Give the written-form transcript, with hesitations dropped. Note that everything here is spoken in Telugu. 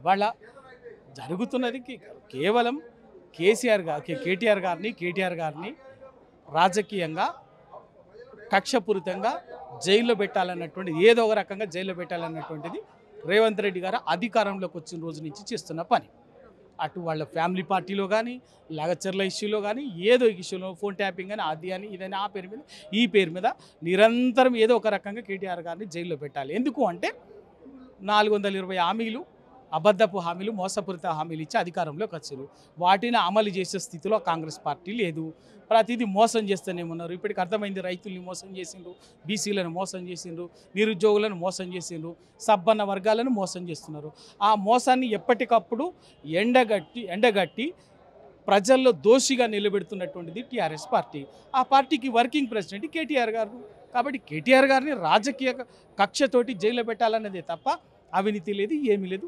వాళ్ళ జరుగుతున్నది కేవలం కేటీఆర్ గారిని రాజకీయంగా కక్షపూరితంగా జైల్లో పెట్టాలన్నటువంటిది, ఏదో ఒక రకంగా జైల్లో పెట్టాలన్నటువంటిది రేవంత్ రెడ్డి గారు అధికారంలోకి వచ్చిన రోజు నుంచి చేస్తున్న పని. అటు వాళ్ళ ఫ్యామిలీ పార్టీలో కానీ, లగచర్ల ఇష్యూలో కానీ, ఏదో ఇష్యూలో ఫోన్ ట్యాపింగ్ అని, అది అని, ఇదని, ఆ పేరు మీద ఈ పేరు మీద నిరంతరం ఏదో ఒక రకంగా కేటీఆర్ గారిని జైల్లో పెట్టాలి. ఎందుకు అంటే 420 హామీలు, అబద్ధపు హామీలు, మోసపూరిత హామీలు ఇచ్చి అధికారంలోకి వచ్చారు. వాటిని అమలు చేసే స్థితిలో కాంగ్రెస్ పార్టీ లేదు. ప్రతిదీ మోసం చేస్తూనే ఉన్నారు. ఇప్పటికి అర్థమైంది, రైతుల్ని మోసం చేసిండ్రు, బీసీలను మోసం చేసిండ్రు, నిరుద్యోగులను మోసం చేసిండ్రు, సబ్బన్న వర్గాలను మోసం చేస్తున్నారు. ఆ మోసాన్ని ఎప్పటికప్పుడు ఎండగట్టి ప్రజల్లో దోషిగా నిలబెడుతున్నటువంటిది టీఆర్ఎస్ పార్టీ. ఆ పార్టీకి వర్కింగ్ ప్రెసిడెంట్ కేటీఆర్ గారు. కాబట్టి కేటీఆర్ గారిని రాజకీయ కక్షతోటి జైల్లో పెట్టాలన్నదే తప్ప అవినీతి లేదు, ఏమీ లేదు.